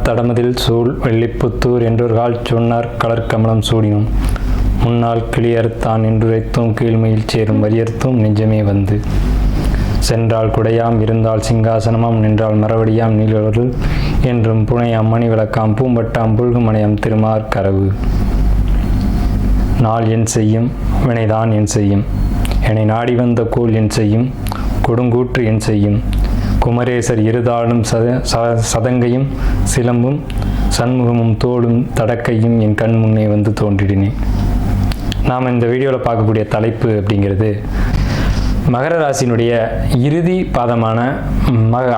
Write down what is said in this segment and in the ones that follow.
தடமதில் சூழ் வெள்ளிப்புத்தூர் என்றொருகால் சொன்னார் கலர்கமலம் சூடினும் முன்னால் கிளியறுத்தான் என்றுரைத்தும் கீழ்மையில் சேரும் வலியறுத்தும் நெஞ்சமே வந்து சென்றால் குடையாம் இருந்தால் சிங்காசனமாம் நின்றால் மரவடியாம் நீலொரு என்றும் புனையாம் மணி விளக்காம் பூம்பட்டாம் புல்குமனையாம் திருமார் கரவு நாள் என் செய்யும் வினைதான் என் செய்யும் என்னை நாடி வந்த கோல் என் செய்யும் கொடுங்கூற்று என் செய்யும் குமரேசர் இருதாளும் சதங்கையும் சிலம்பும் சண்முகமும் தோளும் தடக்கையும் என் கண் முன்னே வந்து தோன்றிடினேன். நாம் இந்த வீடியோவில் பார்க்கக்கூடிய தலைப்பு அப்படிங்கிறது மகர ராசியினுடைய இறுதி பாதமான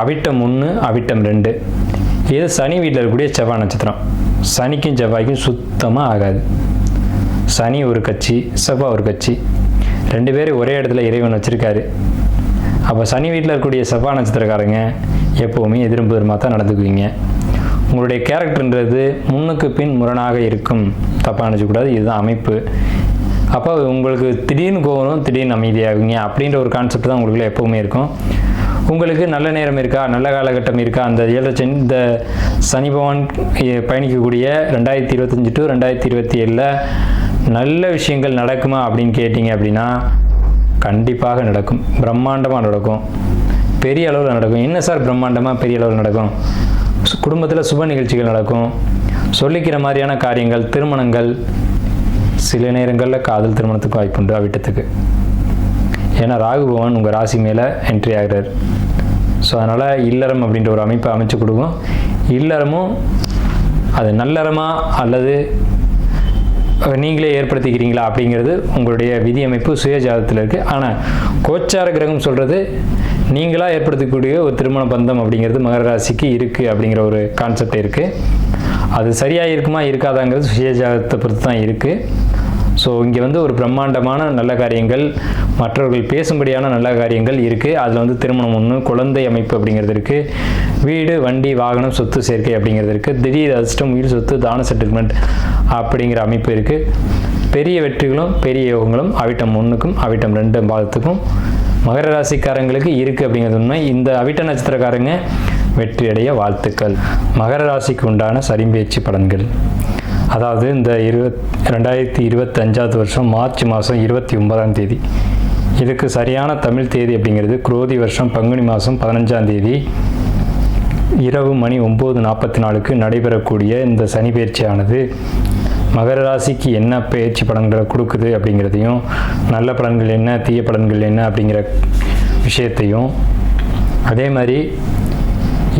அவிட்டம் 1 அவிட்டம் 2. இது சனி வீட்டில் இருக்கக்கூடிய செவ்வாய் நட்சத்திரம். சனிக்கும் செவ்வாய்க்கும் சுத்தமாக ஆகாது. சனி ஒரு கட்சி, செவ்வாய் ஒரு கட்சி, 2 பேரும் ஒரே இடத்துல இறைவன் வச்சுருக்காரு. அப்போ சனி வீட்டில் இருக்கக்கூடிய செவ்வாய் நட்சத்திரக்காரங்க எப்போவுமே எதிர்ப்புறமாக தான் நடந்துக்குவீங்க. உங்களுடைய கேரக்டர்ன்றது முன்னுக்கு பின் முரணாக இருக்கும், தப்பாக நினச்சக்கூடாது. இதுதான் அமைப்பு. அப்போ உங்களுக்கு திடீர்னு கோவணும், திடீர்னு அமைதியாகுங்க அப்படின்ற ஒரு கான்செப்ட் தான் உங்களுக்குள்ள எப்போவுமே இருக்கும். உங்களுக்கு நல்ல நேரம் இருக்கா, நல்ல காலகட்டம் இருக்கா, அந்த இந்த சனி பகவான் பயணிக்கக்கூடிய 2025 to 2027 நல்ல விஷயங்கள் நடக்குமா அப்படின்னு கேட்டிங்க அப்படின்னா கண்டிப்பாக நடக்கும். பிரம்மாண்டமாக நடக்கும், பெரிய அளவில் நடக்கும். என்ன சார் பிரம்மாண்டமாக பெரிய அளவில் நடக்கும்? குடும்பத்தில் சுப நிகழ்ச்சிகள் நடக்கும், சொல்லிக்கிற மாதிரியான காரியங்கள், திருமணங்கள், சில நேரங்களில் காதல் திருமணத்துக்கு வாய்ப்புண்டு அவிட்டத்துக்கு. ஏன்னா ராகு பகவான் உங்கள் ராசி மேலே என்ட்ரி ஆகிறார். ஸோ அதனால் இல்லறம் அப்படின்ற ஒரு அமைப்பை அமைச்சு கொடுக்கும். இல்லறமும் அது நல்லறமா அல்லது நீங்களே ஏற்படுத்திக்கிறீங்களா அப்படிங்கிறது உங்களுடைய விதி அமைப்பு சுய ஜாதகத்தில் இருக்குது. ஆனால் கோச்சார கிரகம் சொல்கிறது நீங்களாக ஏற்படுத்தக்கூடிய ஒரு திருமண பந்தம் அப்படிங்கிறது மகர ராசிக்கு இருக்குது அப்படிங்கிற ஒரு கான்செப்ட் இருக்குது. அது சரியாக இருக்குமா இருக்காதாங்கிறது சுய ஜாதகத்தை பொறுத்து தான் இருக்குது. ஸோ இங்கே ஒரு பிரம்மாண்டமான நல்ல காரியங்கள், மற்றவர்கள் பேசும்படியான நல்ல காரியங்கள் இருக்குது. அதில் திருமணம் 1, குழந்தை அமைப்பு அப்படிங்கிறது இருக்குது, வீடு வண்டி வாகனம் சொத்து சேர்க்கை அப்படிங்கிறது இருக்குது, திடீர் அதிர்ஷ்டம் உயிர் சொத்து தான செட்டில்மெண்ட் அப்படிங்கிற அமைப்பு இருக்குது. பெரிய வெற்றிகளும் பெரிய யோகங்களும் அவிட்டம் 1க்கும் அவிட்டம் 2 பாதத்துக்கும் மகர ராசிக்காரங்களுக்கு இருக்குது அப்படிங்கிறது உண்மை. இந்த அவிட்ட நட்சத்திரக்காரங்க வெற்றி அடைய வாழ்த்துக்கள். மகர ராசிக்கு உண்டான சரிம்பேச்சு பலன்கள். அதாவது இந்த 2025 வருஷம் மார்ச் மாதம் 29ஆம் தேதி, இதுக்கு சரியான தமிழ் தேதி அப்படிங்கிறது குரோதி வருஷம் பங்குனி மாதம் 15ஆம் தேதி இரவு மணி 9:44 நடைபெறக்கூடிய இந்த சனி பயிற்சியானது மகர ராசிக்கு என்ன பயிற்சி பலன்களை கொடுக்குது அப்படிங்கிறதையும், நல்ல பலன்கள் என்ன, தீய பலன்கள் என்ன அப்படிங்கிற விஷயத்தையும், அதே மாதிரி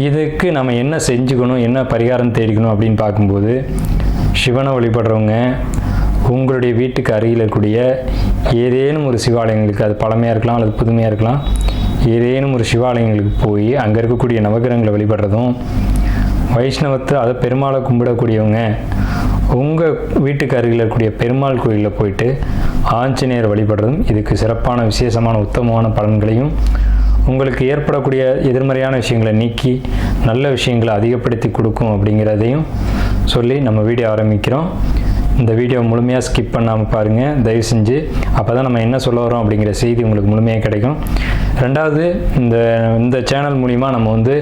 இதுக்கு நம்ம என்ன செஞ்சுக்கணும், என்ன பரிகாரம் தேடிக்கணும் அப்படின்னு பார்க்கும்போது, சிவனை வழிபடுறவங்க உங்களுடைய வீட்டுக்கு அருகில் இருக்கக்கூடிய ஏதேனும் ஒரு சிவாலயங்களுக்கு, அது பழமையாக இருக்கலாம் அல்லது புதுமையாக இருக்கலாம், ஏதேனும் ஒரு சிவாலயங்களுக்கு போய் அங்கே இருக்கக்கூடிய நவகிரகங்களை வழிபடுறதும், வைஷ்ணவத்தில் அதை பெருமாளை கும்பிடக்கூடியவங்க உங்கள் வீட்டுக்கு அருகில் இருக்கக்கூடிய பெருமாள் கோயிலில் போயிட்டு ஆஞ்சநேயர் வழிபடுறதும் இதுக்கு சிறப்பான விசேஷமான உத்தமமான பலன்களையும், உங்களுக்கு ஏற்படக்கூடிய எதிர்மறையான விஷயங்களை நீக்கி நல்ல விஷயங்களை அதிகப்படுத்தி கொடுக்கும் அப்படிங்கிறதையும் சொல்லி நம்ம வீடியோ ஆரம்பிக்கிறோம். இந்த வீடியோ முழுமையாக ஸ்கிப் பண்ணாமல் பாருங்கள் தயவு செஞ்சு. அப்போ தான் நம்ம என்ன சொல்ல வரோம் அப்படிங்கிற செய்தி உங்களுக்கு முழுமையாக கிடைக்கும். ரெண்டாவது, இந்த சேனல் மூலிமா நம்ம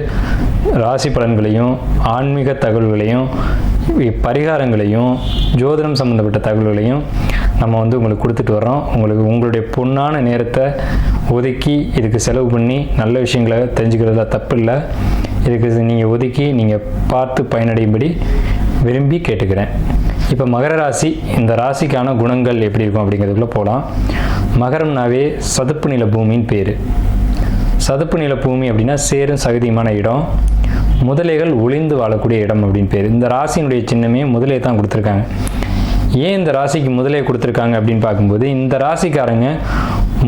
ராசி பலன்களையும் ஆன்மீக தகவல்களையும் பரிகாரங்களையும் ஜோதிடம் சம்மந்தப்பட்ட தகவல்களையும் நம்ம உங்களுக்கு கொடுத்துட்டு வரோம். உங்களுடைய பொன்னான நேரத்தை ஒதுக்கி இதுக்கு செலவு பண்ணி நல்ல விஷயங்களை தெரிஞ்சுக்கிறதுல தப்பு இல்லை. இதுக்கு நீங்கள் ஒதுக்கி நீங்கள் பார்த்து பயனடையும்படி விரும்பி கேட்டுக்கிறேன். இப்போ மகர ராசி, இந்த ராசிக்கான குணங்கள் எப்படி இருக்கும் அப்படிங்கிறதுக்குள்ளே போகலாம். மகரம்னாவே சதுப்பு நில பூமின்னு பேர். சதுப்பு நில பூமி அப்படின்னா சேரும் சகதியுமான இடம், முதலைகள் ஒளிந்து வாழக்கூடிய இடம் அப்படின்னு பேர். இந்த ராசியினுடைய சின்னமே முதலையை தான் கொடுத்துருக்காங்க. ஏன் இந்த ராசிக்கு முதலையை கொடுத்துருக்காங்க அப்படின்னு பார்க்கும்போது, இந்த ராசிக்காரங்க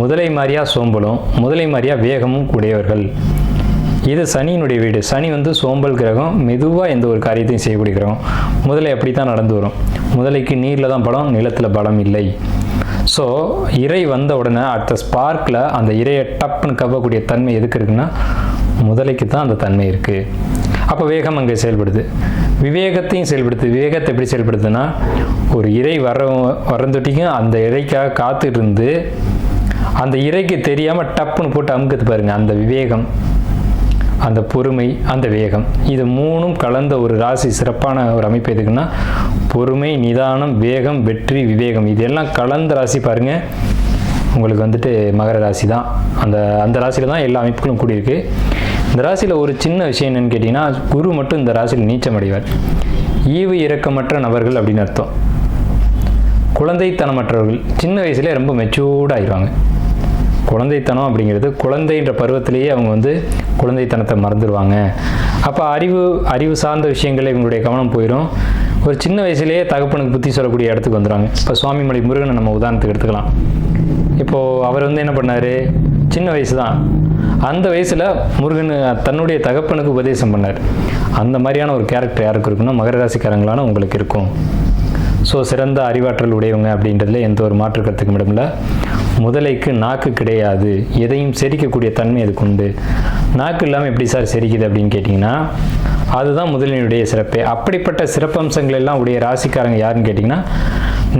முதலை மாதிரியா சோம்பலும் முதலை மாதிரியா வேகமும் கூடியவர்கள். இது சனியினுடைய வீடு. சனி சோம்பல் கிரகம், மெதுவாக எந்த ஒரு காரியத்தையும் செய்யக்கூடிய கிரகம். முதலை அப்படி தான் நடந்து வரும். முதலைக்கு நீரில் தான் பலம், நிலத்தில் பலம் இல்லை. ஸோ இறை வந்த உடனே அடுத்த ஸ்பார்க்கில் அந்த இறையை டப்புன்னு கவ்வக்கூடிய தன்மை எதுக்கு இருக்குன்னா முதலைக்கு தான் அந்த தன்மை இருக்குது. அப்போ வேகம் அங்கே செயல்படுது, விவேகத்தையும் செயல்படுது. விவேகத்தை எப்படி செயல்படுதுன்னா, ஒரு இறை வரந்தொட்டிக்கும் அந்த இறைக்காக காத்துட்டு இருந்து அந்த இறைக்கு தெரியாமல் டப்புன்னு போட்டு அமுக்குது பாருங்க, அந்த விவேகம். அந்த பொறுமை, அந்த வேகம், இது மூணும் கலந்த ஒரு ராசி. சிறப்பான ஒரு அமைப்பு எதுக்குன்னா பொறுமை, நிதானம், வேகம், வெற்றி, விவேகம், இதெல்லாம் கலந்த ராசி. பாருங்கள், உங்களுக்கு வந்துட்டு மகர ராசி தான். அந்த ராசியில் தான் எல்லா அமைப்புகளும் கூடியிருக்கு. இந்த ராசியில் ஒரு சின்ன விஷயம் என்னன்னு கேட்டிங்கன்னா, குரு மட்டும் இந்த ராசியில் நீச்சம் அடைவார். ஈவு இரக்கமற்ற நபர்கள் அப்படின்னு அர்த்தம். குழந்தைத்தனமற்றவர்கள், சின்ன வயசுலேயே ரொம்ப மெச்சூர்டாக ஆயிடுவாங்க. குழந்தைத்தனம் அப்படிங்கிறது குழந்தைன்ற பருவத்திலேயே அவங்க வந்து குழந்தைத்தனத்தை மறந்துடுவாங்க. அப்போ அறிவு சார்ந்த விஷயங்கள் இவங்களுடைய கவனம் போயிடும். ஒரு சின்ன வயசுலேயே தகப்பனுக்கு புத்தி சொல்லக்கூடிய இடத்துக்கு வந்துடுவாங்க. இப்போ சுவாமிமலை முருகனை நம்ம உதாரணத்துக்கு எடுத்துக்கலாம். இப்போது அவர் வந்து என்ன பண்ணார், சின்ன வயசு தான், அந்த வயசில் முருகன் தன்னுடைய தகப்பனுக்கு உபதேசம் பண்ணார். அந்த மாதிரியான ஒரு கேரக்டர் யாருக்கு இருக்குன்னா மகர ராசிக்காரங்களான உங்களுக்கு இருக்கும். ஸோ சிறந்த அறிவாற்றல் உடையவங்க அப்படின்றதுல எந்த ஒரு மாற்று கருத்துக்கும் இடமில்லை. முதலைக்கு நாக்கு கிடையாது, எதையும் செரிக்கக்கூடிய தன்மை அதுக்கு உண்டு. நாக்கு இல்லாமல் எப்படி சார் செரிக்குது அப்படின்னு கேட்டிங்கன்னா, அதுதான் முதலினுடைய சிறப்பே. அப்படிப்பட்ட சிறப்பம்சங்கள் எல்லாம் உடைய ராசிக்காரங்க யாருன்னு கேட்டிங்கன்னா,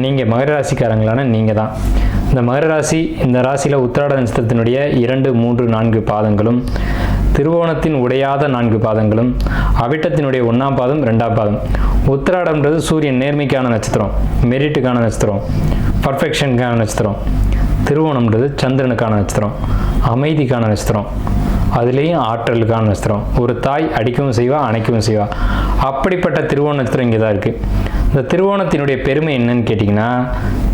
நீங்கள் மகர ராசிக்காரங்களான நீங்கள் தான். இந்த மகர ராசி, இந்த ராசியில் உத்திராட நட்சத்திரத்தினுடைய 2, 3, 4 பாதங்களும், திருவோணத்தின் உடையாத 4 பாதங்களும், அவிட்டத்தினுடைய 1ஆம் பாதம், 2ஆம் பாதம். உத்திராடம்ன்றது சூரியன் நேர்மைக்கான நட்சத்திரம், மெரிட்டுக்கான நட்சத்திரம், பர்ஃபெக்ஷனுக்கான நட்சத்திரம். திருவோணம்ன்றது சந்திரனுக்கான நட்சத்திரம், அமைதிக்கான நட்சத்திரம், அதுலேயும் ஆற்றலுக்கான நட்சத்திரம். ஒரு தாய் அடிக்கவும் செய்வா, அணைக்கவும் செய்வா. அப்படிப்பட்ட திருவோண நட்சத்திரம் இங்கே தான் இருக்குது. இந்த திருவோணத்தினுடைய பெருமை என்னன்னு கேட்டிங்கன்னா,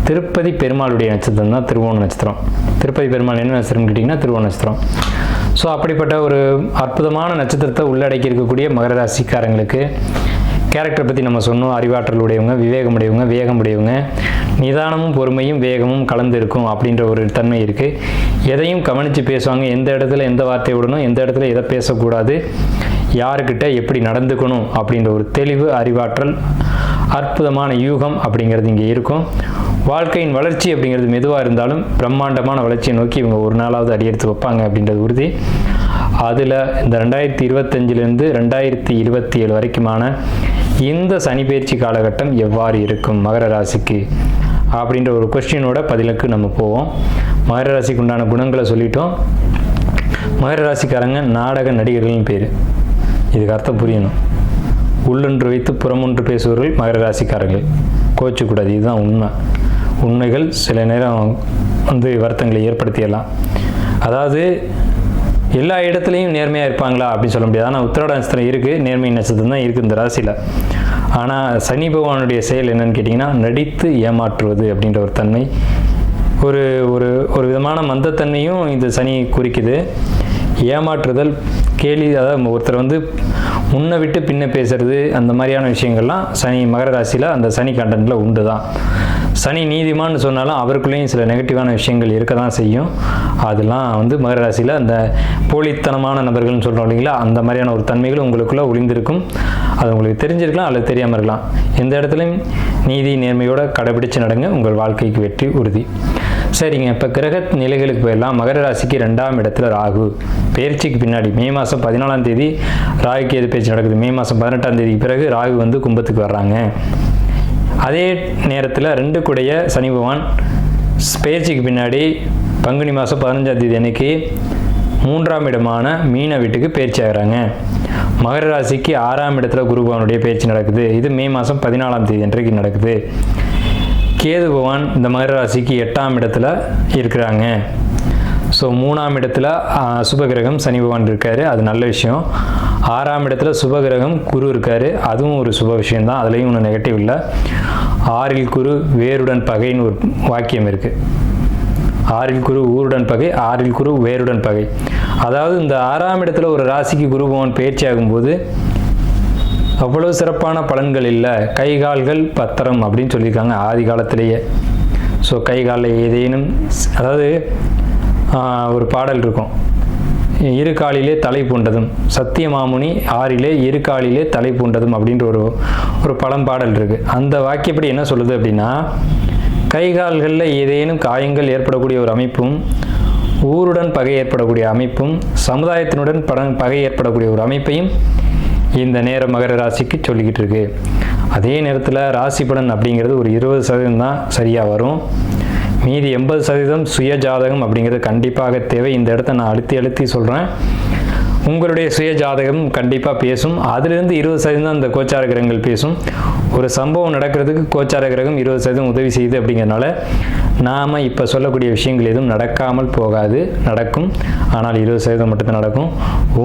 திருப்பதி பெருமாளுடைய நட்சத்திரம் தான் திருவோண நட்சத்திரம். திருப்பதி பெருமாள் என்ன நட்சத்திரம்னு கேட்டிங்கன்னா திருவோண நட்சத்திரம். ஸோ அப்படிப்பட்ட ஒரு அற்புதமான நட்சத்திரத்தை உள்ளடக்கி இருக்கக்கூடிய மகர ராசிக்காரங்களுக்கு கேரக்டர் பற்றி நம்ம சொன்னோம். அறிவாற்றல் உடையவங்க, விவேகமுடையவங்க, வேகமுடையவங்க, நிதானமும் பொறுமையும் வேகமும் கலந்து இருக்கும் அப்படின்ற ஒரு தன்மை இருக்குது. எதையும் கவனித்து பேசுவாங்க. எந்த இடத்துல எந்த வார்த்தை விடணும், எந்த இடத்துல எதை பேசக்கூடாது, யாருக்கிட்ட எப்படி நடந்துக்கணும் அப்படின்ற ஒரு தெளிவு, அறிவாற்றல், அற்புதமான யூகம் அப்படிங்கிறது இங்கே இருக்கும். வாழ்க்கையின் வளர்ச்சி அப்படிங்கிறது மெதுவாக இருந்தாலும் பிரம்மாண்டமான வளர்ச்சியை நோக்கி இவங்க ஒரு நாளாவது அடியெடுத்து வைப்பாங்க அப்படின்றது உறுதி. அதில் இந்த 2025லேருந்து 2027 வரைக்குமான இந்த சனிப்பெயர்ச்சி காலகட்டம் எவ்வாறு இருக்கும் மகர ராசிக்கு அப்படின்ற ஒரு கொஸ்டினோட பதிலுக்கு நம்ம போவோம். மகர ராசிக்கு உண்டான குணங்களை சொல்லிட்டோம். மகர ராசிக்காரங்க நாடக நடிகர்கள்னு பேர். இதுக்கு அர்த்தம் புரியணும். உள்ளொன்று வைத்து புறமொன்று பேசுபவர்கள் மகர ராசிக்காரர்கள். கோச்சக்கூடாது, இதுதான் உண்மை. உண்மைகள் சில நேரம் வந்து வருத்தங்களை ஏற்படுத்திடலாம். அதாவது எல்லா இடத்துலையும் நேர்மையாக இருப்பாங்களா அப்படின்னு சொல்ல முடியாது. ஆனால் உத்திராட நட்சத்திரம் இருக்குது, நேர்மை நட்சத்திரம் தான் இருக்குது இந்த ராசியில். ஆனால் சனி பகவானுடைய செயல் என்னன்னு கேட்டிங்கன்னா, நடித்து ஏமாற்றுவது அப்படின்ற ஒரு தன்மை, ஒரு ஒரு ஒரு விதமான மந்தத்தன்மையும் இந்த சனி குறிக்குது. ஏமாற்றுதல், கேலி, அதாவது ஒருத்தர் வந்து முன்ன விட்டு பின்ன பேசுறது, அந்த மாதிரியான விஷயங்கள்லாம் சனி மகர ராசியில் அந்த சனி கண்டனில் உண்டு தான். சனி நீதிமான்னு சொன்னாலும் அவருக்குள்ளேயும் சில நெகட்டிவான விஷயங்கள் இருக்க தான் செய்யும். அதெல்லாம் வந்து மகர ராசியில் அந்த போலித்தனமான நபர்கள்னு சொல்கிறோம் இல்லைங்களா, அந்த மாதிரியான ஒரு தன்மைகள் உங்களுக்குள்ளே ஒளிந்திருக்கும். அது உங்களுக்கு தெரிஞ்சிருக்கலாம் அல்லது தெரியாமல் இருக்கலாம். எந்த இடத்துலையும் நீதி நேர்மையோடு கடைபிடிச்சு நடங்க, உங்கள் வாழ்க்கைக்கு வெற்றி உறுதி. சரிங்க, இப்போ கிரக நிலைகளுக்கு போயிடலாம். மகர ராசிக்கு 2ஆம் இடத்துல ராகு. பயிற்சிக்கு பின்னாடி மே மாதம் 14ஆம் தேதி ராகு கேது பயிற்சி நடக்குது. மே மாதம் 18ஆம் தேதிக்கு பிறகு ராகு வந்து கும்பத்துக்கு வர்றாங்க. அதே நேரத்தில் 2 கூடைய சனி பகவான் பயிற்சிக்கு பின்னாடி பங்குனி மாதம் 15ஆம் தேதி அன்னைக்கு 3ஆம் இடமான மீன வீட்டுக்கு பயிற்சி ஆகிறாங்க. மகர ராசிக்கு 6ஆம் இடத்துல குரு பகவானுடைய பயிற்சி நடக்குது. இது மே மாதம் 14ஆம் தேதி அன்றைக்கு நடக்குது. கேது பகவான் இந்த மகர ராசிக்கு 8ஆம் இடத்துல இருக்கிறாங்க. ஸோ 3ஆம் இடத்துல சுபகிரகம் சனி பகவான் இருக்காரு, அது நல்ல விஷயம். 6ஆம் இடத்துல சுபகிரகம் குரு இருக்காரு, அதுவும் ஒரு சுப விஷயம்தான், அதுலேயும் ஒன்றும் நெகட்டிவ் இல்லை. 6இல் குரு வேருடன் பகைன்னு ஒரு வாக்கியம் இருக்குது. 6இல் குரு ஊருடன் பகை, 6இல் குரு வேருடன் பகை. அதாவது இந்த 6ஆம் இடத்துல ஒரு ராசிக்கு குரு பகவான் பயிற்சி ஆகும்போது அவ்வளோ சிறப்பான பலன்கள் இல்லை. கை கால்கள் பத்திரம் அப்படின்னு சொல்லியிருக்காங்க ஆதி காலத்திலேயே. ஸோ கை காலில் ஏதேனும், அதாவது ஒரு பாடல் இருக்கும், இரு காலிலே தலை பூண்டதும், சத்தியமாமுனி 6லே இரு காலிலே தலை பூண்டதும் அப்படின்ற ஒரு பழம்பாடல் இருக்குது. அந்த வாக்கியப்படி என்ன சொல்லுது அப்படின்னா, கை கால்களில் ஏதேனும் காயங்கள் ஏற்படக்கூடிய ஒரு அமைப்பும், ஊருடன் பகை ஏற்படக்கூடிய அமைப்பும், சமுதாயத்தினுடன் பகை ஏற்படக்கூடிய ஒரு அமைப்பையும் இந்த நேரம் மகர ராசிக்கு சொல்லிக்கிட்டு இருக்கு. அதே நேரத்தில் ராசி பலன் அப்படிங்கிறது ஒரு 20% தான் சரியாக வரும். மீதி 80% சுய ஜாதகம் அப்படிங்கிறது கண்டிப்பாக தேவை. இந்த இடத்த நான் அழுத்தி சொல்கிறேன். உங்களுடைய சுய ஜாதகம் கண்டிப்பாக பேசும். அதிலிருந்து 20% அந்த கோச்சார கிரகங்கள் பேசும். ஒரு சம்பவம் நடக்கிறதுக்கு கோச்சார கிரகம் 20% உதவி செய்யுது. அப்படிங்கிறதுனால நாம் இப்போ சொல்லக்கூடிய விஷயங்கள் எதுவும் நடக்காமல் போகாது, நடக்கும். ஆனால் 20% மட்டும்தான் நடக்கும்.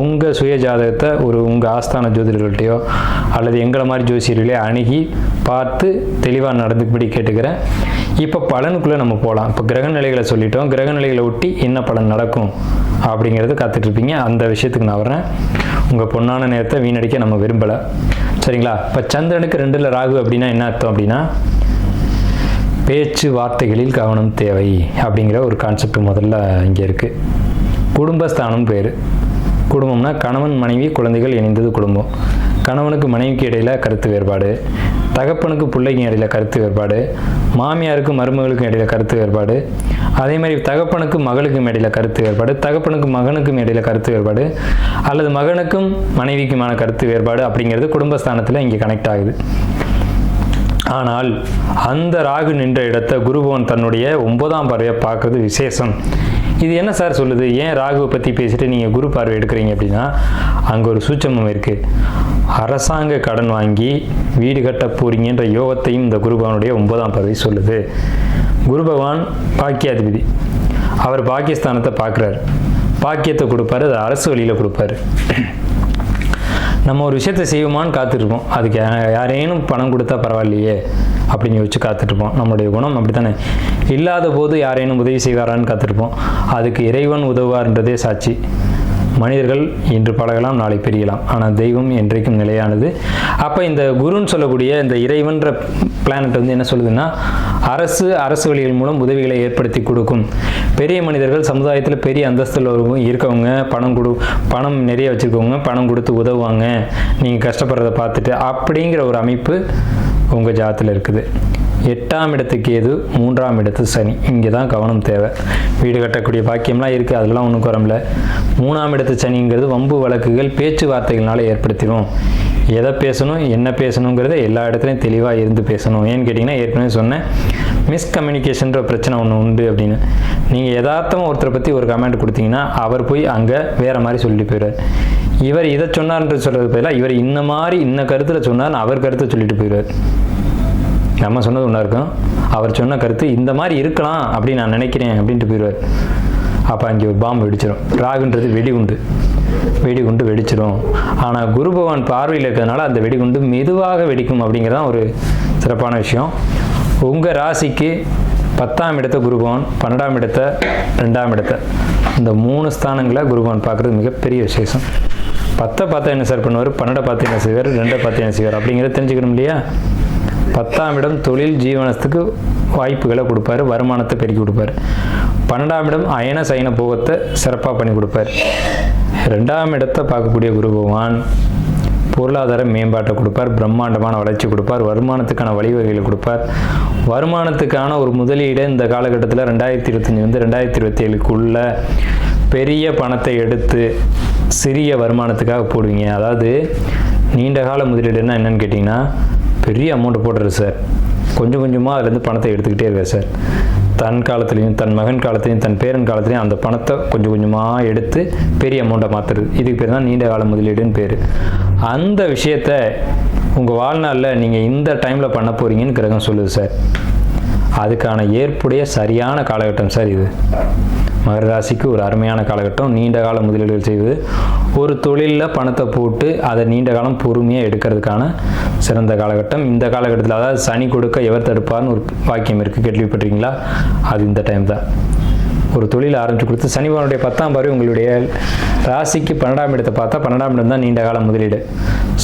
உங்கள் சுய ஜாதகத்தை உங்கள் ஆஸ்தான ஜோதிடர்கள்ட்டையோ அல்லது எங்களை மாதிரி ஜோசியர்களே அணுகி பார்த்து தெளிவாக நடந்துபடி கேட்டுக்கிறேன். இப்போ பலனுக்குள்ளே நம்ம போகலாம். இப்போ கிரக நிலைகளை சொல்லிட்டோம். கிரக நிலைகளை ஒட்டி என்ன பலன் நடக்கும் அப்படிங்கிறது காத்துட்ருப்பீங்க. அந்த விஷயத்துக்கு நான் வர்றேன். உங்கள் பொன்னான நேரத்தை வீணடிக்க நம்ம விரும்பலை, சரிங்களா? இப்போ சந்திரனுக்கு 2ல் ராகு அப்படின்னா என்ன அர்த்தம் அப்படின்னா, பேச்சு வார்த்தைகளில் கவனம் தேவை அப்படிங்கிற ஒரு கான்செப்ட் முதல்ல இங்கே இருக்குது. குடும்பஸ்தானம் பேர். குடும்பம்னா கணவன் மனைவி குழந்தைகள் இணைந்தது குடும்பம். கணவனுக்கு மனைவிக்கு இடையில் கருத்து வேறுபாடு, தகப்பனுக்கு பிள்ளைக்கு இடையில் கருத்து வேறுபாடு, மாமியாருக்கு மருமகளுக்கும் இடையில் கருத்து வேறுபாடு, அதே மாதிரி தகப்பனுக்கு மகளுக்கும் இடையில் கருத்து வேறுபாடு, தகப்பனுக்கு மகனுக்கும் இடையில் கருத்து வேறுபாடு, அல்லது மகனுக்கும் மனைவிக்குமான கருத்து வேறுபாடு அப்படிங்கிறது குடும்பஸ்தானத்தில் இங்கே கனெக்ட் ஆகுது. ஆனால் அந்த ராகு நின்ற இடத்தை குருபவன் தன்னுடைய 9ஆம் பார்வையை பார்க்கறது விசேஷம். இது என்ன சார் சொல்லுது? ஏன் ராகுவை பற்றி பேசிட்டு நீங்கள் குரு பார்வை எடுக்கிறீங்க அப்படின்னா, அங்கே ஒரு சூட்சமம் இருக்குது. அரசாங்க கடன் வாங்கி வீடு கட்ட போறீங்கன்ற யோகத்தையும் இந்த குரு பகவானுடைய 9ஆம் பார்வை சொல்லுது. குரு பகவான் பாக்கியாதிபதி. அவர் பாக்கியஸ்தானத்தை பார்க்குறாரு. பாக்கியத்தை கொடுப்பாரு, அது அரசு வழியில் கொடுப்பாரு. நம்ம ஒரு விஷயத்தை செய்வோமான்னு காத்துட்ருப்போம். அதுக்கு யாரேனும் பணம் கொடுத்தா பரவாயில்லையே அப்படின்னு யோசிச்சு காத்துட்ருப்போம். நம்மளுடைய குணம் அப்படி தானே. இல்லாத போது யாரேனும் உதவி செய்வாரான்னு காத்துட்ருப்போம். அதுக்கு இறைவன் உதவுவார்ன்றதே சாட்சி. மனிதர்கள் இன்று பழகலாம், நாளை பிரியலாம், ஆனால் தெய்வம் என்றைக்கும் நிலையானது. அப்போ இந்த குருன்னு சொல்லக்கூடிய இந்த இறைவன்ற பிளானட் என்ன சொல்லுதுன்னா, அரசு வழிகள் மூலம் உதவிகளை ஏற்படுத்தி கொடுக்கும். பெரிய மனிதர்கள் சமுதாயத்தில் பெரிய அந்தஸ்தில் இருக்கவங்க, பணம் நிறைய வச்சுருக்கவங்க பணம் கொடுத்து உதவுவாங்க நீங்கள் கஷ்டப்படுறதை பார்த்துட்டு, அப்படிங்கிற ஒரு அமைப்பு உங்கள் ஜாதத்தில் இருக்குது. 8ஆம் இடத்துக்கு கேது, 3ஆம் இடத்து சனி. இங்கே தான் கவனம் தேவை. வீடு கட்டக்கூடிய பாக்கியம்லாம் இருக்குது, அதெல்லாம் ஒன்றும் குறமில்ல. 3ஆம் இடத்து சனிங்கிறது வம்பு வழக்குகள் பேச்சுவார்த்தைகள்னால ஏற்படுத்திடும். எதை பேசணும் என்ன பேசணுங்கிறத எல்லா இடத்துலையும் தெளிவாக இருந்து பேசணும். ஏன்னு கேட்டிங்கன்னா, ஏற்கனவே சொன்னேன், மிஸ்கம்யூனிகேஷன்ற பிரச்சனை ஒன்று உண்டு அப்படின்னு. நீங்கள் யதார்த்தமாக ஒருத்தரை பற்றி ஒரு கமெண்ட் கொடுத்தீங்கன்னா அவர் போய் அங்கே வேறு மாதிரி சொல்லிட்டு போயிடுவார். இவர் இதை சொன்னார்ன்றது சொல்கிறது பதிலாக இவர் இன்ன கருத்தில் சொன்னார்னு அவர் கருத்தை சொல்லிட்டு போயிடுவார். நம்ம சொன்னது ஒன்றா இருக்கும், அவர் சொன்ன கருத்து இந்த மாதிரி இருக்கலாம் அப்படின்னு நான் நினைக்கிறேன் அப்படின்ட்டு போயிடுவார். அப்போ அங்கே ஒரு பாம்பு வெடிச்சிடும். ராகுன்றது வெடிகுண்டு வெடிச்சிடும். ஆனால் குரு பகவான் பார்வையில் இருக்கிறதுனால அந்த வெடிகுண்டு மெதுவாக வெடிக்கும் அப்படிங்கிறதான் ஒரு சிறப்பான விஷயம். உங்கள் ராசிக்கு 10ஆம் இடத்தை குரு பகவான், 12ஆம் இடத்தை, 2ஆம் இடத்தை, இந்த 3 ஸ்தானங்களை குரு பகவான் பார்க்குறது மிகப்பெரிய விசேஷம். 10 பார்த்தா என்ன சார் பண்ணுவார், 12 பார்த்து என்ன செய்வார், 2 பார்த்து என்ன செய்வார் அப்படிங்கிறத தெரிஞ்சுக்கணும் இல்லையா? 10ஆம் இடம் தொழில் ஜீவனத்துக்கு வாய்ப்புகளை கொடுப்பாரு, வருமானத்தை பெருக்கி கொடுப்பாரு. 12ஆம் இடம் அயன சயன போகத்தை சிறப்பாக பண்ணி கொடுப்பார். 2ஆம் இடத்தை பார்க்கக்கூடிய குரு பகவான் பொருளாதார மேம்பாட்டை கொடுப்பார், பிரம்மாண்டமான வளர்ச்சி கொடுப்பார், வருமானத்துக்கான வழிவகைகளை கொடுப்பார். வருமானத்துக்கான ஒரு முதலீடு இந்த காலகட்டத்தில் 2025 2027க்குள்ள பெரிய பணத்தை எடுத்து சிறிய வருமானத்துக்காக போடுவீங்க. அதாவது நீண்ட கால முதலீடுன்னா என்னன்னு கேட்டிங்கன்னா, பெரிய அமௌண்ட் போடுறது சார், கொஞ்சம் கொஞ்சமாக அதுலேருந்து பணத்தை எடுத்துக்கிட்டே இருக்கார் சார். தன் காலத்துலேயும் தன் மகன் காலத்துலையும் தன் பேரன் காலத்துலையும் அந்த பணத்தை கொஞ்சம் கொஞ்சமாக எடுத்து பெரிய அமௌண்ட்டை மாற்றுறது, இதுக்கு பேர் தான் நீண்ட கால முதலீடுன்னு பேர். அந்த விஷயத்தை உங்கள் வாழ்நாளில் நீங்கள் இந்த டைமில் பண்ண போகிறீங்கன்னு கிரகம் சொல்லுது சார். அதுக்கான ஏற்புடைய சரியான காலகட்டம் சார் இது. மகர ராசிக்கு ஒரு அருமையான காலகட்டம். நீண்ட கால முதலீடுகள் செய்வது, ஒரு தொழிலில் பணத்தை போட்டு அதை நீண்ட காலம் பொறுமையாக எடுக்கிறதுக்கான சிறந்த காலகட்டம் இந்த காலகட்டத்தில். அதாவது சனி கொடுக்க எவர் தடுப்பார்னு ஒரு வாக்கியம் இருக்குது, கேள்விப்பட்டிருக்கீங்களா? அது இந்த டைம் தான். ஒரு தொழில் ஆரம்பித்து கொடுத்து சனி பகவானுடைய 10ஆம் பார்வை உங்களுடைய ராசிக்கு 12ஆம் இடத்தை பார்த்தா 12ஆம் இடம் தான் நீண்ட கால முதலீடு.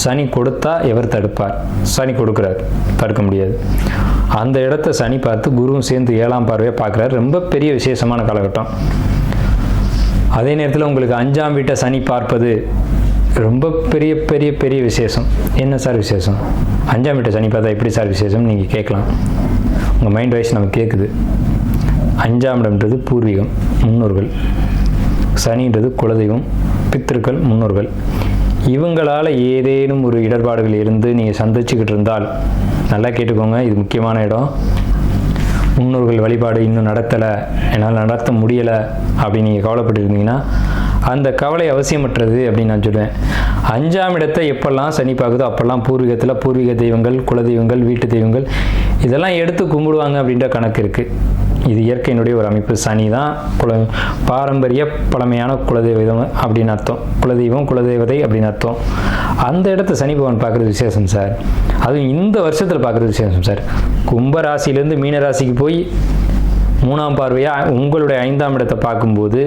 சனி கொடுத்தா எவர் தடுப்பார்? சனி கொடுக்குறார், தடுக்க முடியாது. அந்த இடத்த சனி பார்த்து குருவும் சேர்ந்து 7ஆம் பார்வையை பார்க்குறாரு. ரொம்ப பெரிய விசேஷமான காலகட்டம். அதே நேரத்தில் உங்களுக்கு 5ஆம் வீட்டை சனி பார்ப்பது ரொம்ப பெரிய பெரிய பெரிய விசேஷம். என்ன சார் விசேஷம்? 5ஆம் வீட்டை சனி பார்த்தா எப்படி சார் விசேஷம் நீங்கள் கேட்கலாம். உங்கள் மைண்ட் வைஸ் நமக்கு கேட்குது. 5ஆம் இடம்ன்றது பூர்வீகம், முன்னோர்கள். சனின்றது குலதெய்வம், பித்திருக்கள், முன்னோர்கள். இவங்களால் ஏதேனும் ஒரு இடர்பாடுகள் இருந்து நீங்கள் சந்திச்சுக்கிட்டு இருந்தால் நல்லா கேட்டுக்கோங்க, இது முக்கியமான இடம். முன்னோர்கள் வழிபாடு இன்னும் நடத்தலை, என்னால் நடத்த முடியலை அப்படின்னு நீங்கள் கவலைப்பட்டு இருந்தீங்கன்னா அந்த கவலை அவசியமற்றது அப்படின்னு நான் சொல்லுவேன். 5ஆம் இடத்தை எப்பெல்லாம் சனி பார்க்குதோ அப்பெல்லாம் பூர்வீக தெய்வங்கள், குலதெய்வங்கள், வீட்டு தெய்வங்கள் இதெல்லாம் எடுத்து கும்பிடுவாங்க அப்படின்ற கணக்கு இருக்குது. இது இயற்கையினுடைய ஒரு அமைப்பு. சனி தான் பாரம்பரிய பழமையான குலதெய்வம் அப்படின்னு அர்த்தம். குலதெய்வதை அப்படின்னு அர்த்தம். அந்த இடத்த சனி பகவான் பார்க்குறது விசேஷம் சார். அதுவும் இந்த வருஷத்தில் பார்க்குறது விசேஷம் சார். கும்ப ராசியிலேருந்து மீன ராசிக்கு போய் 3ஆம் பார்வையாக உங்களுடைய 5ஆம் இடத்தை பார்க்கும்போது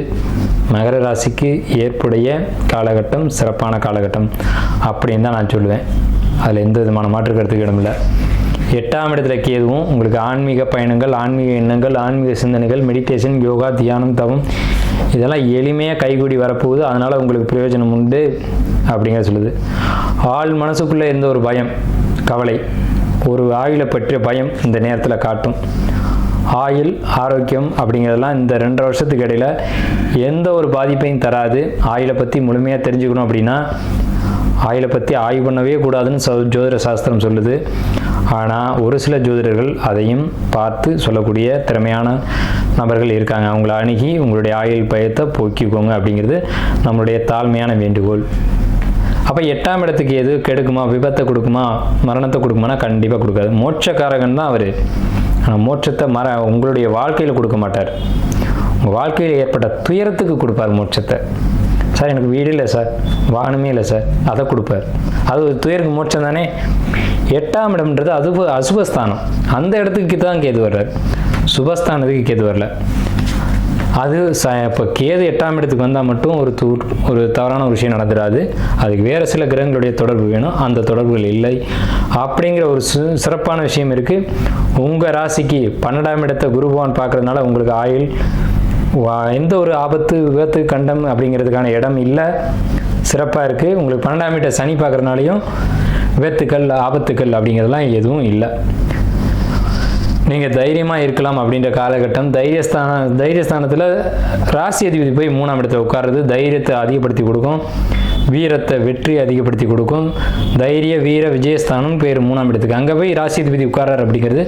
மகர ராசிக்கு ஏற்புடைய காலகட்டம் சிறப்பான காலகட்டம் அப்படின்னு தான் நான் சொல்லுவேன். அதில் எந்த விதமான மாற்று கருத்துக்கு இடமில்லை. 8ஆம் இடத்துல கேதுவும் உங்களுக்கு ஆன்மீக பயணங்கள், ஆன்மீக எண்ணங்கள், ஆன்மீக சிந்தனைகள், மெடிடேஷன், யோகா, தியானம், தவம் இதெல்லாம் எளிமையாக கைகூடி வரப்போகுது. அதனால் உங்களுக்கு பிரயோஜனம் உண்டு அப்படிங்கிற சொல்லுது. ஆள் மனசுக்குள்ளே இருந்த ஒரு பயம், கவலை, ஒரு ஆயுளை பற்றிய பயம் இந்த நேரத்தில் காட்டும். ஆயுள், ஆரோக்கியம் அப்படிங்கிறதெல்லாம் இந்த 2.5 வருஷத்துக்கு இடையில் எந்த ஒரு பாதிப்பையும் தராது. ஆயுளை பற்றி முழுமையாக தெரிஞ்சுக்கணும் அப்படின்னா ஆயுளை பற்றி ஆய்வு பண்ணவே கூடாதுன்னு ஜோதிட சாஸ்திரம் சொல்லுது. ஆனால் ஒரு சில ஜோதிடர்கள் அதையும் பார்த்து சொல்லக்கூடிய திறமையான நபர்கள் இருக்காங்க. அவங்கள அணுகி உங்களுடைய ஆயுள் பயத்தை போக்கிக்கோங்க அப்படிங்கிறது நம்மளுடைய தாழ்மையான வேண்டுகோள். அப்போ 8ஆம் இடத்துக்கு எது கெடுக்குமா, விபத்தை கொடுக்குமா, மரணத்தை கொடுக்குமானா கண்டிப்பாக கொடுக்காது. மோட்சக்காரகன் தான் அவர். ஆனால் மோட்சத்தை உங்களுடைய வாழ்க்கையில் கொடுக்க மாட்டார். உங்கள் வாழ்க்கையில் ஏற்பட்ட துயரத்துக்கு கொடுப்பார் மோட்சத்தை. சார் எனக்கு வீடு இல்லை சார், வாகனமே இல்லை சார், அதை கொடுப்பார். அது ஒரு துயருக்கு மோட்சம் தானே. 8ஆம் இடம்ன்றது அது அசுபஸ்தானம். அந்த இடத்துக்கு தான் கேது வர்றார், சுபஸ்தானத்துக்கு கேது வரல. அது இப்போ கேது 8ஆம் இடத்துக்கு வந்தால் மட்டும் ஒரு தவறான ஒரு விஷயம் நடந்துடாது. அதுக்கு வேறு சில கிரகங்களுடைய தொடர்பு வேணும். அந்த தொடர்புகள் இல்லை அப்படிங்கிற ஒரு சிறப்பான விஷயம் இருக்குது. உங்கள் ராசிக்கு 12ஆம் இடத்தை குரு பகவான் பார்க்குறதுனால உங்களுக்கு ஆயுள் எந்த ஒரு ஆபத்து, விபத்து, கண்டம் அப்படிங்கிறதுக்கான இடம் இல்லை. சிறப்பாக இருக்குது. உங்களுக்கு 12ஆம் இடத்தை சனி பார்க்குறதுனாலையும் விபத்துக்கள், ஆபத்துக்கள் அப்படிங்கிறதுலாம் எதுவும் இல்லை. நீங்கள் தைரியமாக இருக்கலாம் அப்படின்ற காலகட்டம். தைரியஸ்தானத்தில் ராசி அதிபதி போய் 3ஆம் இடத்துல உட்கார்றது தைரியத்தை அதிகப்படுத்தி கொடுக்கும், வீரத்தை, வெற்றி அதிகப்படுத்தி கொடுக்கும். தைரிய வீர விஜயஸ்தானம் பேர் 3ஆம் இடத்துக்கு. அங்கே போய் ராசி அதிபதி உட்கார்றார் அப்படிங்கிறது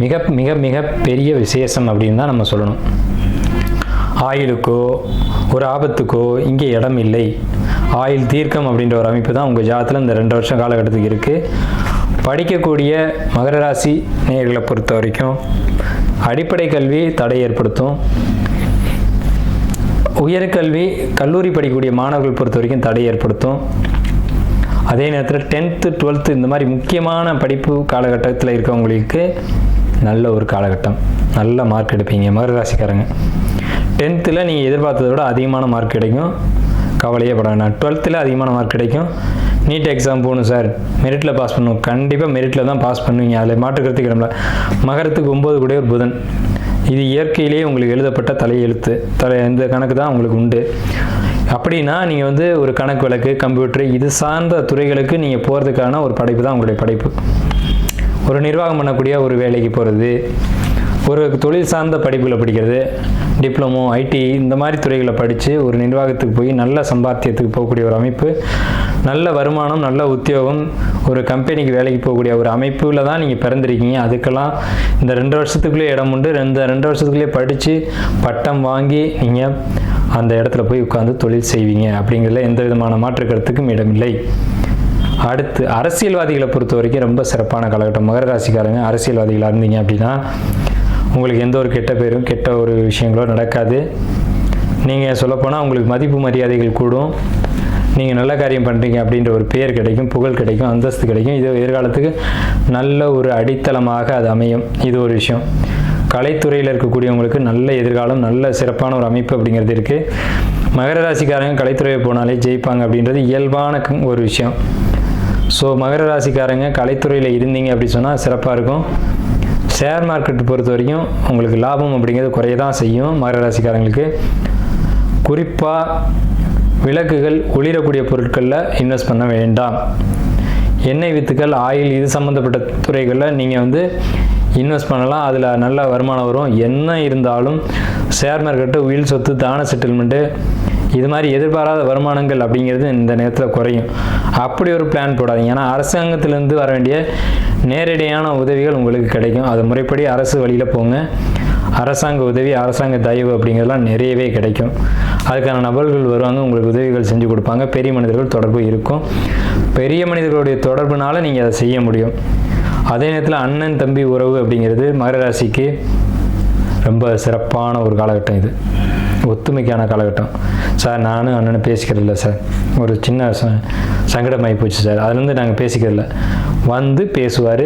மிக மிக மிக பெரிய விசேஷம் அப்படின்னு தான் நம்ம சொல்லணும். ஆயுளுக்கோ ஒரு ஆபத்துக்கோ இங்கே இடம் இல்லை. ஆயுள் தீர்க்கம் அப்படின்ற ஒரு அமைப்பு தான் உங்கள் ஜாதகத்தில் இந்த 2 வருஷம் காலகட்டத்துக்கு இருக்குது. படிக்கக்கூடிய மகர ராசி நேயர்களை பொறுத்த வரைக்கும் அடிப்படை கல்வி தடை ஏற்படுத்தும். உயர்கல்வி கல்லூரி படிக்கக்கூடிய மாணவர்கள் பொறுத்த வரைக்கும் தடை ஏற்படுத்தும். அதே நேரத்தில் 10th 12th இந்த மாதிரி முக்கியமான படிப்பு காலகட்டத்தில் இருக்கவங்களுக்கு நல்ல ஒரு காலகட்டம். நல்ல மார்க் எடுப்பீங்க மகர ராசிக்காரங்க. 10th நீங்கள் எதிர்பார்த்ததை விட அதிகமான மார்க் கிடைக்கும். கவலையே பட வேண்டாம். 12th அதிகமான மார்க் கிடைக்கும். நீட் எக்ஸாம் போகணும் சார், மெரிட்டில் பாஸ் பண்ணணும். கண்டிப்பாக மெரிட்டில் தான் பாஸ் பண்ணுவீங்க. அதில் மாற்றுக்கிறதுக்கு இடமில்ல. மகரத்துக்கு 9 கூட ஒரு புதன். இது இயற்கையிலேயே உங்களுக்கு எழுதப்பட்ட தலையெழுத்து. இந்த கணக்கு தான் உங்களுக்கு உண்டு. அப்படின்னா நீங்கள் ஒரு கணக்கு வழக்கு, கம்ப்யூட்டர் இது சார்ந்த துறைகளுக்கு நீங்கள் போகிறதுக்கான ஒரு படைப்பு தான் உங்களுடைய படைப்பு. ஒரு நிர்வாகம் பண்ணக்கூடிய ஒரு வேலைக்கு போகிறது, ஒரு தொழில் சார்ந்த படிப்புகளை படிக்கிறது, டிப்ளமோ, ஐடி இந்த மாதிரி துறைகளை படித்து ஒரு நிர்வாகத்துக்கு போய் நல்ல சம்பாத்தியத்துக்கு போகக்கூடிய ஒரு அமைப்பு, நல்ல வருமானம், நல்ல உத்தியோகம், ஒரு கம்பெனிக்கு வேலைக்கு போகக்கூடிய ஒரு அமைப்பில் தான் நீங்கள் பிறந்திருக்கீங்க. அதுக்கெல்லாம் இந்த 2 வருஷத்துக்குள்ளே இடம் உண்டு. இந்த 2 வருஷத்துக்குள்ளே படித்து பட்டம் வாங்கி நீங்கள் அந்த இடத்துல போய் உட்காந்து தொழில் செய்வீங்க. அப்படிங்கிறதுல எந்த விதமான மாற்று கருத்துக்கும் இடமில்லை. அடுத்து அரசியல்வாதிகளை பொறுத்த வரைக்கும் ரொம்ப சிறப்பான காலகட்டம். மகர ராசிக்காரங்க அரசியல்வாதிகளாக இருந்தீங்க அப்படின்னா உங்களுக்கு எந்த ஒரு கெட்ட பேரும் கெட்ட ஒரு விஷயங்களோ நடக்காது. நீங்கள் சொல்லப்போனால் உங்களுக்கு மதிப்பு மரியாதைகள் கூடும். நீங்கள் நல்ல காரியம் பண்ணுறீங்க அப்படின்ற ஒரு பேர் கிடைக்கும், புகழ் கிடைக்கும், அந்தஸ்து கிடைக்கும். இது எதிர்காலத்துக்கு நல்ல ஒரு அடித்தளமாக அது அமையும். இது ஒரு விஷயம். கலைத்துறையில் இருக்கக்கூடியவங்களுக்கு நல்ல எதிர்காலம், நல்ல சிறப்பான ஒரு அமைப்பு அப்படிங்கிறது இருக்குது. மகர ராசிக்காரங்க கலைத்துறையை போனாலே ஜெயிப்பாங்க அப்படின்றது இயல்பான ஒரு விஷயம். ஸோ மகர ராசிக்காரங்க கலைத்துறையில் இருந்தீங்க அப்படி சொன்னால் சிறப்பாக இருக்கும். ஷேர் மார்க்கெட் பொறுத்த வரைக்கும் உங்களுக்கு லாபம் அப்படிங்கிறது குறைய தான் செய்யும். மகர ராசிக்காரங்களுக்கு குறிப்பாக விளக்குகள், ஒளிரக்கூடிய பொருட்களில் இன்வெஸ்ட் பண்ண வேண்டாம். எண்ணெய் வித்துக்கள், ஆயில் இது சம்மந்தப்பட்ட துறைகளில் நீங்கள் இன்வெஸ்ட் பண்ணலாம். அதில் நல்ல வருமானம் வரும். என்ன இருந்தாலும் ஷேர் மார்க்கெட்டு, உயில் சொத்து, தான செட்டில்மெண்ட்டு இது மாதிரி எதிர்பாராத வருமானங்கள் அப்படிங்கிறது இந்த நேரத்தில் குறையும். அப்படி ஒரு பிளான் போடாதீங்க. ஏன்னா அரசாங்கத்திலேருந்து வர வேண்டிய நேரடியான உதவிகள் உங்களுக்கு கிடைக்கும். அது முறைப்படி அரசு வழியில் போங்க. அரசாங்க உதவி, அரசாங்க தயவு அப்படிங்கிறதுலாம் நிறையவே கிடைக்கும். அதுக்கான நபர்கள் வருவாங்க, உங்களுக்கு உதவிகள் செஞ்சு கொடுப்பாங்க. பெரிய மனிதர்கள் தொடர்பு இருக்கும். பெரிய மனிதர்களுடைய தொடர்புனால நீங்கள் அதை செய்ய முடியும். அதே நேரத்தில் அண்ணன் தம்பி உறவு அப்படிங்கிறது மகர ராசிக்கு ரொம்ப சிறப்பான ஒரு காலகட்டம். இது ஒத்துமைக்கான காலகட்டம். சார் நானும் அண்ணனை பேசிக்கிறதில்ல சார், ஒரு சின்ன சங்கடமாகி போச்சு சார், அதுலேருந்து நாங்கள் பேசிக்கிறதில்ல. வந்து பேசுவார்,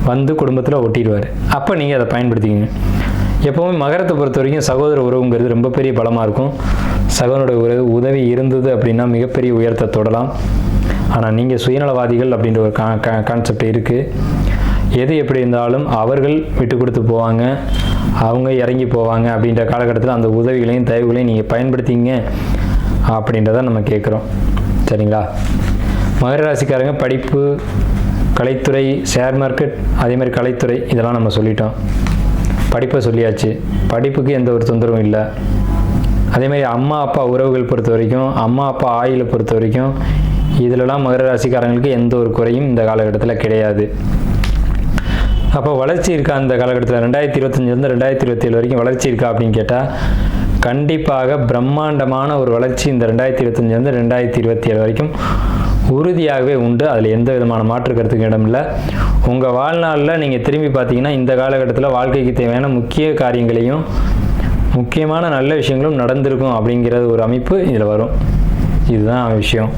வந்து குடும்பத்தில் ஒட்டிடுவார். அப்போ நீங்கள் அதை பயன்படுத்திக்கிங்க. எப்போவுமே மகரத்தை பொறுத்த வரைக்கும் சகோதர உறவுங்கிறது ரொம்ப பெரிய பலமாக இருக்கும். சகோதரோட உதவி இருந்தது அப்படின்னா மிகப்பெரிய உயரத்தை தொடலாம். ஆனால் நீங்கள் சுயநலவாதிகள் அப்படின்ற ஒரு கான்செப்ட் இருக்குது. எது எப்படி இருந்தாலும் அவர்கள் விட்டு கொடுத்து போவாங்க, அவங்க இறங்கி போவாங்க. அப்படின்ற காலகட்டத்தில் அந்த உதவிகளையும் தயவுகளையும் நீங்கள் பயன்படுத்திங்க அப்படின்றத நம்ம கேட்குறோம். சரிங்களா? மகர ராசிக்காரங்க படிப்பு, கலைத்துறை, ஷேர் மார்க்கெட், அதே மாதிரி கலைத்துறை இதெல்லாம் நம்ம சொல்லிட்டோம். படிப்பை சொல்லியாச்சு. படிப்புக்கு எந்த ஒரு தொந்தரவும் இல்லை. அதேமாதிரி அம்மா அப்பா உறவுகள் பொறுத்த வரைக்கும், அம்மா அப்பா ஆயுளை பொறுத்த வரைக்கும் இதிலெல்லாம் மகர ராசிக்காரங்களுக்கு எந்த ஒரு குறையும் இந்த காலகட்டத்தில் கிடையாது. அப்போ வளர்ச்சி இருக்கா இந்த காலகட்டத்தில்? 2025 2027 வரைக்கும் வளர்ச்சி இருக்கா அப்படின்னு கேட்டால் கண்டிப்பாக பிரம்மாண்டமான ஒரு வளர்ச்சி இந்த 2025 2027 வரைக்கும் உறுதியாகவே உண்டு. அதில் எந்த விதமான மாற்று கருத்துக்கு இடமில்லை. உங்கள் வாழ்நாளில் நீங்கள் திரும்பி பார்த்தீங்கன்னா இந்த காலகட்டத்தில் வாழ்க்கைக்கு தேவையான முக்கிய காரியங்களையும் முக்கியமான நல்ல விஷயங்களும் நடந்திருக்கும் அப்படிங்கிறது ஒரு அமைப்பு இதில் வரும். இதுதான் விஷயம்.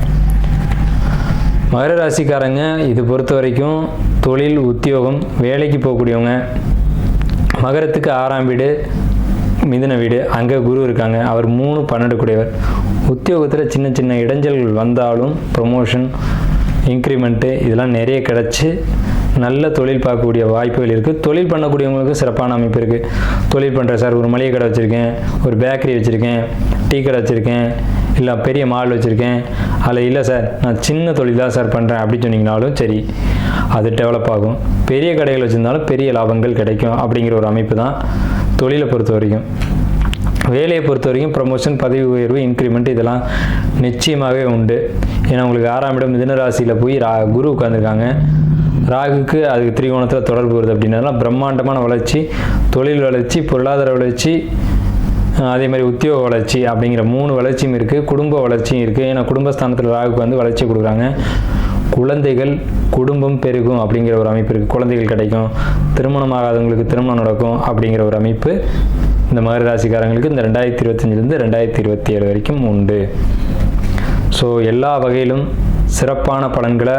மகர ராசிக்காரங்க இது பொறுத்த வரைக்கும் தொழில், உத்தியோகம், வேலைக்கு போகக்கூடியவங்க, மகரத்துக்கு 6ஆம் வீடு மிதுன வீடு, அங்கே குரு இருக்காங்க. அவர் 3 12 கூடியவர். உத்தியோகத்தில் சின்ன சின்ன இடைஞ்சல்கள் வந்தாலும் ப்ரொமோஷன், இன்க்ரிமெண்ட்டு இதெல்லாம் நிறைய கிடச்சி நல்ல தொழில் பார்க்கக்கூடிய வாய்ப்புகள் இருக்குது. தொழில் பண்ணக்கூடியவங்களுக்கு சிறப்பான அமைப்பு இருக்குது. தொழில் பண்ணுறேன் சார், ஒரு மளிகை கடை வச்சுருக்கேன், ஒரு பேக்கரி வச்சுருக்கேன், டீ கடை வச்சுருக்கேன், இல்லை பெரிய மால் வச்சுருக்கேன், அதில் இல்லை சார் நான் சின்ன தொழில் தான் சார் பண்ணுறேன் அப்படி சொன்னீங்கனாலும் சரி, அது டெவலப் ஆகும். பெரிய கடைகள் வச்சுருந்தாலும் பெரிய லாபங்கள் கிடைக்கும். அப்படிங்கிற ஒரு அமைப்பு தான் தொழிலை பொறுத்த வரைக்கும். வேலையை பொறுத்த வரைக்கும் ப்ரமோஷன், பதவி உயர்வு, இன்க்ரிமெண்ட் இதெல்லாம் நிச்சயமாகவே உண்டு. ஏன்னா உங்களுக்கு 6ஆம் இடம் மிதுன ராசியில் போய் குரு உட்காந்துருக்காங்க. ராகுக்கு அதுக்கு திரிகோணத்தில் தொடர்பு வருது. அப்படின்றதெல்லாம் பிரம்மாண்டமான வளர்ச்சி, தொழில் வளர்ச்சி, பொருளாதார வளர்ச்சி, அதே மாதிரி உத்தியோக வளர்ச்சி அப்படிங்கிற 3 வளர்ச்சியும் இருக்குது. குடும்ப வளர்ச்சியும் இருக்குது. ஏன்னா குடும்பஸ்தானத்தில் ராகுக்கு வந்து வளர்ச்சி கொடுக்குறாங்க. குழந்தைகள், குடும்பம் பெருகும் அப்படிங்கிற ஒரு அமைப்பு இருக்குது. குழந்தைகள் கிடைக்கும். திருமணம் ஆகாதவங்களுக்கு திருமணம் நடக்கும் அப்படிங்கிற ஒரு அமைப்பு இந்த மகர ராசிக்காரங்களுக்கு இந்த 2025 2027 வரைக்கும் உண்டு. ஸோ எல்லா வகையிலும் சிறப்பான பலன்களை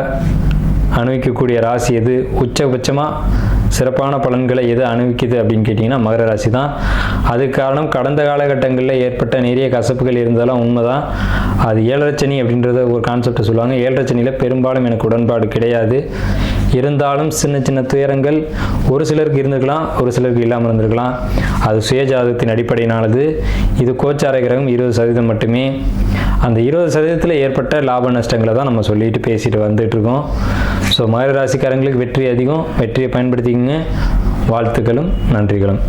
அனுபவிக்கக்கூடிய ராசி எது, உச்சபட்சமாக சிறப்பான பலன்களை எது அனுபவிக்குது அப்படின்னு கேட்டிங்கன்னா மகர ராசி தான். அதுக்கு காரணம் கடந்த காலகட்டங்களில் ஏற்பட்ட நிறைய கசப்புகள் இருந்தாலும் உண்மைதான். அது 7.5 சனி அப்படின்றத ஒரு கான்செப்டை சொல்லுவாங்க. 7.5 சனியில் பெரும்பாலும் எனக்கு உடன்பாடு கிடையாது. இருந்தாலும் சின்ன சின்ன துயரங்கள் ஒரு சிலருக்கு இருந்திருக்கலாம், ஒரு சிலருக்கு இல்லாமல் இருந்திருக்கலாம். அது சுயஜாதகத்தின் அடிப்படையினானது. இது கோச்சார கிரகம் 20% மட்டுமே. அந்த 20% ஏற்பட்ட லாப நஷ்டங்களை தான் நம்ம சொல்லிட்டு பேசிட்டு வந்துட்டு இருக்கோம். ஸோ மகர ராசிக்காரங்களுக்கு வெற்றி அதிகம். வெற்றியை பயன்படுத்திக்கங்க. வாழ்த்துக்களும் நன்றிகளும்.